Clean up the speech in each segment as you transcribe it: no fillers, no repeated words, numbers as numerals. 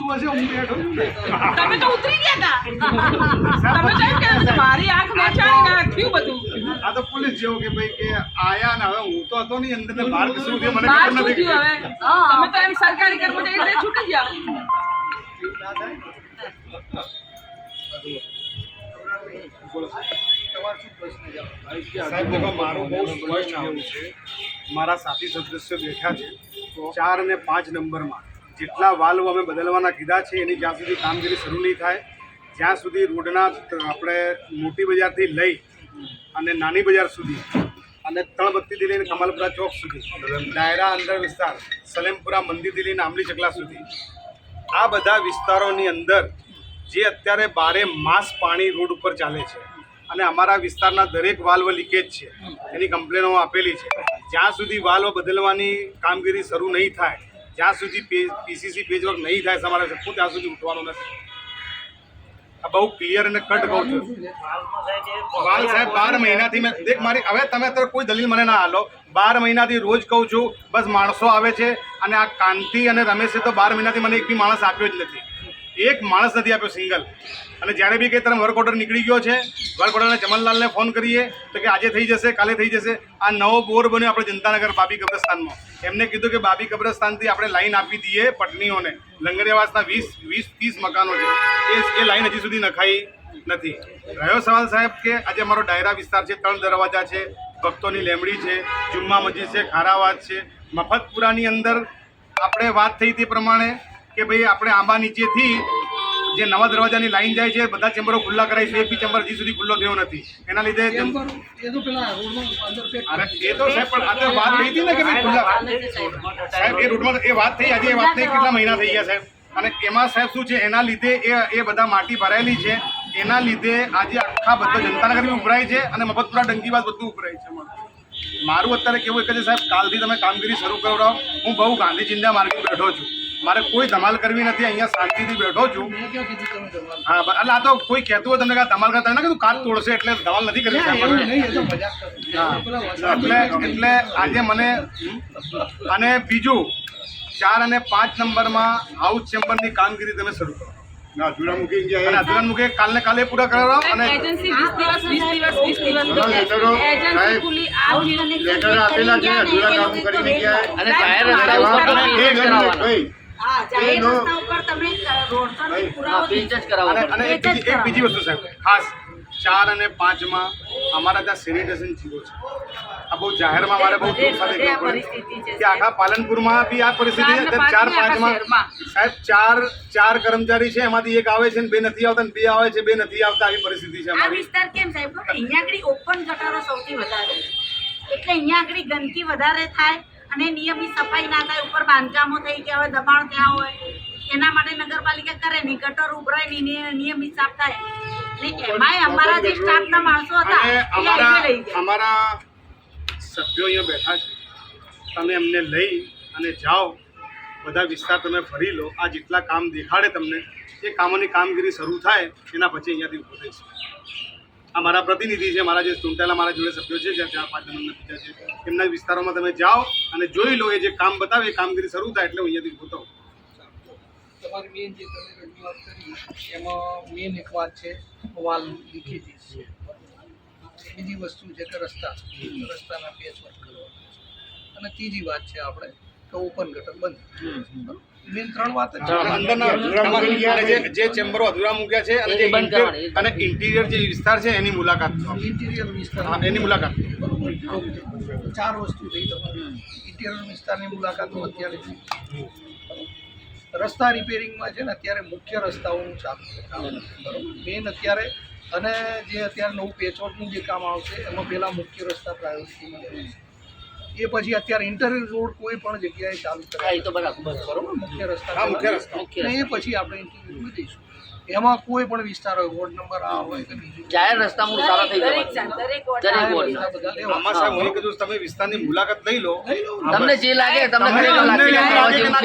આવતું હશે હું બેઠો છું ને તમે તો ઉતરી ગયા હતા તમે કેમ કે મારી આંખ મેચાણી ના થયું બધું આ તો પોલીસ જેવું કે ભાઈ કે આયા ને હવે હું તો હતો નહીં અંદર ને બહાર શું થયું મને બહાર ખબર શું નથી થયું હવે તમે તો એમ સરકારી કર્મચારી એટલે છૂટી ગયા સાહેબ દેખો મારું બહુ સ્પષ્ટ કેવું છે મારા સાથી સદસ્યો બેઠા છે 4 અને 5 નંબરમાં જેટલા વાલ્વ અમે બદલવાના કીધા છે એની જ્યાં સુધી કામગીરી શરૂ નહીં થાય જ્યાં સુધી રોડના આપણે મોટી બજારથી લઈ અને નાની બજાર સુધી અને તળબત્તીથી લઈને કમલપુરા ચોક સુધી દાયરા અંદર વિસ્તાર સલેમપુરા મંદિરથી લઈને આંબલી ચકલા સુધી આ બધા વિસ્તારોની અંદર જે અત્યારે 12 માસ પાણી રોડ ઉપર ચાલે છે અને અમારા વિસ્તારના દરેક વાલ્વ લીકેજ છે એની કમ્પ્લેનો આપેલી છે જ્યાં સુધી વાલ્વ બદલવાની કામગીરી શરૂ નહીં થાય જ્યાં સુધી પીસીસી પેજવર્ક નહીં થાય તમારે શકું ત્યાં સુધી ઉઠવાનું નથી આ બહુ ક્લિયર અને કટ કહું છું વાલ સાહેબ 12 મહિનાથી મેં દેખ મારી હવે તમે અત્યારે કોઈ દલીલ મને ના હાલો 12 મહિનાથી રોજ કહું છું બસ માણસો આવે છે અને આ કાંતિ અને રમેશે તો 12 મહિનાથી મને એક બી માણસ આપ્યો જ નથી એક માણસ નથી આપ્યો સિંગલ અને જ્યારે બી કંઈ તરફ વર્ક ઓર્ડર નીકળી ગયો છે વર્ક ઓર્ડરને જમનલાલને ફોન કરીએ તો કે આજે થઈ જશે કાલે થઈ જશે આ નવો બોર બન્યો આપણે જનતાનગર બાબી કબ્રસ્તાનમાં એમને કીધું કે બાબી કબ્રસ્તાનથી આપણે લાઈન આપી દઈએ પટનીઓને લંગરિયાવાસના 20-30 મકાનો છે એ લાઈન હજી સુધી નખાઈ નથી રહ્યો સવાલ સાહેબ કે આજે અમારો ડાયરા વિસ્તાર છે 3 દરવાજા છે ભક્તોની લેમડી છે જુમ્મા મસ્જિદ છે ખારાવાદ છે મફતપુરાની અંદર આપણે વાત થઈ તે પ્રમાણે કે ભાઈ આપણે આંબા નીચેથી જે નવા દરવાજાની લાઈન જાય છે બધા ચેમ્બરો ખુલ્લા કરાવીશું એક બી ચેમ્બર હજી સુધી ખુલ્લો થયો નથી એના લીધે એ તો સાહેબ પણ આ તો વાત થઈ હતી ને કે ભાઈ ખુલ્લા સાહેબ એ રૂટમાં એ વાત થઈ આજે એ વાત થઈ કેટલા મહિના થઈ ગયા સાહેબ અને એમાં સાહેબ શું છે એના લીધે એ બધા માટી ભરાયેલી છે એના લીધે આજે આખા બધા જનતાનગર બી ઉભરાય છે અને મફતપુરા ડંકીવાસ બધું ઉભરાય છે મારું અત્યારે કેવું એક જ સાહેબ કાલથી તમે કામગીરી શરૂ કરાવો હું બહુ ગાંધી ચિંતા માર્ગે બેઠો છું મારે કોઈ ધમાલ કરવી નથી અહીંયા શાંતિથી બેઠો છું હા એટલે આ તો કોઈ કહેતું હોય તમને કે ધમાલ કરતા ના કીધું કાચ તોડશે એટલે ધમાલ નથી કરવી એટલે આજે મને અને બીજું 4 અને 5 નંબરમાં હાઉસ ચેમ્બરની કામગીરી તમે શરૂ કરો અધૂરામુખી કાલને કાલે પૂરા કરાવો અને એજન્સી 20 દિવસ એજન્સી આપેલા છે અધૂરા કામ કરીને ગયા અને જાહેર રસ્તા ઉપર અને એક બીજી વસ્તુ સાહેબ ખાસ 4 અને 5માં અમારા ત્યાં સેનિટેશન જીવો છે આ બહુ જાહેરમાં મારે બહુ દુઃખ સાથે કહેવું પડે કે આખા પાલનપુરમાં બી આ પરિસ્થિતિ છે 4-5માં સાહેબ ચાર કર્મચારી છે એમાંથી એક આવે છે ને 2 નથી આવતા ને 2 આવે છે 2 નથી આવતા આવી પરિસ્થિતિ છે આ વિસ્તાર કેમ સાહેબ અહીંયા આગળ ઓપન ગટરો સૌથી વધારે એટલે અહીંયા આગળ ગંદકી વધારે થાય અને નિયમિત સફાઈ ના થાય ઉપર બાંધકામો થઈ ગયા હોય દબાણ ત્યાં હોય એના માટે નગરપાલિકા કરે નહીં ગટર ઉભરાય નહીં નિયમિત સાફ થાય એમાંય અમારા જે સ્ટાફના માણસો હતા અમારા સભ્યો અહીંયા બેઠા છે તમે એમને લઈ અને જાઓ બધા વિસ્તાર તમે ફરી લો આ જેટલા કામ દેખાડે તમને એ કામોની કામગીરી શરૂ થાય એના પછી અહીંયાથી ઊભો થઈશું આ મારા પ્રતિનિધિ છે મારા જે ચૂંટાયેલા મારા જોડે સભ્યો છે જ્યાં 4-5 નંબરના બીજા છે એમના વિસ્તારોમાં તમે જાઓ અને જોઈ લો એ જે કામ બતાવે એ કામગીરી શરૂ થાય એટલે હું અહીંયાથી ઊભો થાઉં તમારી મેન જે તમે રજૂઆત કરી એમાં મેન એક વાત છે વાલ લીકેજીસ છે બીજી વસ્તુ છે કે રસ્તાના પેચવર્ક કરવાના અને ત્રીજી વાત છે આપણે કે ઓપન ગટર બંધ મેન 3 વાત જે ચેમ્બરો અધૂરા મૂક્યા છે અને ઇન્ટિરિયર જે વિસ્તાર છે એની મુલાકાત ઇન્ટિરિયર વિસ્તાર એની મુલાકાત 4 વસ્તુ થઈ તમારી ઇન્ટિરિયર વિસ્તારની મુલાકાત અત્યારે રસ્તા રિપેરિંગમાં છે ને અત્યારે મુખ્ય રસ્તાઓનું ચાલુ છે બરાબર મેન અત્યારે અને જે અત્યારે નવું પેચવર્કનું જે કામ આવશે એમાં પહેલાં મુખ્ય રસ્તા પ્રાયોરિટીમાં રહેશે એ પછી અત્યારે ઇન્ટરવ્યુ રોડ કોઈ પણ જગ્યાએ ચાલુ કરાય તો બરાબર મુખ્ય રસ્તા એ પછી આપણે ઇન્ટરવ્યુ દઈશું એમાં કોઈ પણ વિસ્તાર હોય વોર્ડ નંબર આ હોય કે બીજું જાહેર રસ્તા મૂળ સારા થઈ જાય આમાં સાહેબ મને કીધું તમે વિસ્તારની મુલાકાત લઈ લો તમને જે લાગે તમને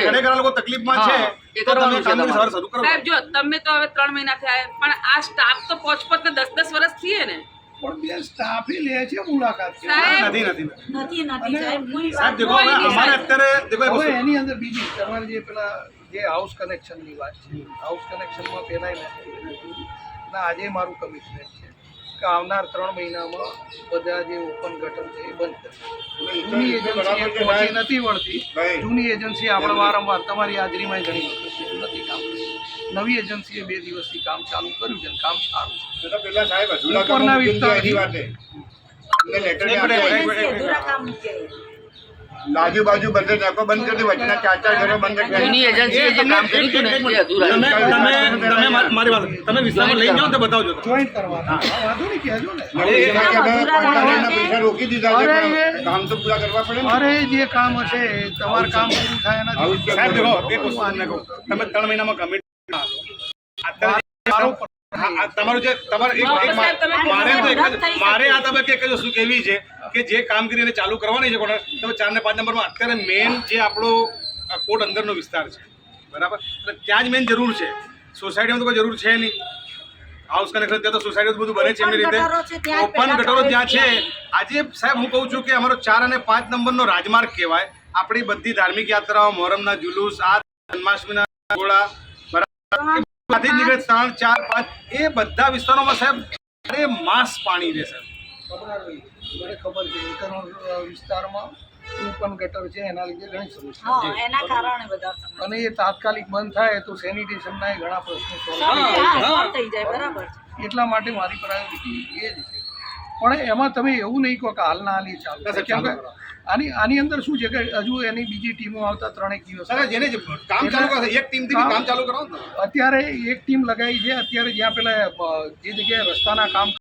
ખરેખર લોકો તકલીફમાં છે એ કરવાનું છે સાહેબ જો તમે તો હવે 3 મહિના થયા પણ આ સ્ટાફ તો 5-5 ને 10-10 વર્ષ થઈએ ને પણ બે સ્ટાફે લે છે મુલાકાત નથી સાહેબ દેખો અમારે અત્યારે દેખો એની અંદર બીજી તમારે જે પેલા જે હાઉસ કનેક્શનની વાત છે, હાઉસ કનેક્શનમાં પહેલાંય મેં ના આજે મારું કમિટમેન્ટ છે કે આવનાર 3 મહિનામાં બધા જે ઓપન ગટર છે એ બંધ કરશે. જૂની એજન્સી પહોંચી નથી વળતી. જૂની એજન્સી આપણે વારંવાર તમારી હાજરીમાં ઘણી વખત કીધું નથી કામ કર્યું. નવી એજન્સીએ 2 દિવસથી કામ ચાલુ કર્યું છે અને કામ સારું છે. પેલા સાહેબ અધૂરા ઉપરના કામો વિસ્તારથી વાતે લેટર એજન્સી અધૂરા કામ મૂકે. આજુબાજુ બધે ટેકો બંધ કરી વચના 4 ઘરો બંધ કરી જૂની એજન્સીએ જે કામ કર્યું હતું ને એ અધૂરા મારી વાત તમે વિસ્તારમાં લઈ જાઓ તો બતાવજો તમે. જોઈન્ટ કરવાના વાંધો નહીં કહેજો ને. પૈસા રોકી દીધા છે પણ કામ તો પૂરા કરવા પડે ને. અરે જે કામ હશે તમારું કામ પૂરું થાય એના સાહેબ દેખો એક વસ્તુ તમને કહું, તમે 3 મહિનામાં કમિટ તમારું જે તમારે મારે આ તબક્કે એક જ વસ્તુ કહેવી છે કે જે કામગીરી એને ચાલુ કરવાની છે કોને તમે 4 ને 5 નંબરમાં અત્યારે મેઇન જે આપણો કોટ અંદરનો વિસ્તાર છે બરાબર, એટલે ત્યાં જ મેઇન જરૂર છે. સોસાયટીમાં તો કોઈ જરૂર છે નહીં. હાઉસ કનેક્શન ત્યાં તો સોસાયટીઓ બધું બને છે એમની રીતે. ઓપન ગટરો જ્યાં છે આજે સાહેબ હું કહું છું કે અમારો 4 અને 5 નંબરનો રાજમાર્ગ કહેવાય. આપણી બધી ધાર્મિક યાત્રાઓ, મોહરમના જુલુસ, આ જન્માષ્ટમીના ગોળા બરાબર બધી નીકળે 3, 4, 5 એ બધા વિસ્તારોમાં સાહેબ અરે માસ પાણી રહે સાહેબ. મને ખબર છે ઇન્ટરનલ વિસ્તારમાં ઓપન ગટર છે એના લીધે ઘણી સમસ્યા હા, એના કારણે બધા સમસ્યા. અને એ તાત્કાલિક બંધ થાય તો સેનિટેશનના ઘણા પ્રશ્નો સોલ્વ solve થઈ જાય બરાબર છે. એટલા માટે મારી પ્રાયોરિટી એ જ છે. પણ એમાં તમે એવું નહીં કહો કે હાલના હાલ એ ચાલુ ના, કેમ કે ચાલુ આની અંદર શું છે કે હજુ એની બીજી ટીમો આવતા 3 દિવસ સર જેને જે કામ ચાલુ કરે એક ટીમથી બી કામ ચાલુ કરો ને. અત્યારે એક ટીમ લગાવી છે. અત્યારે જ્યાં પેલા જે જગ્યાએ રસ્તાના કામ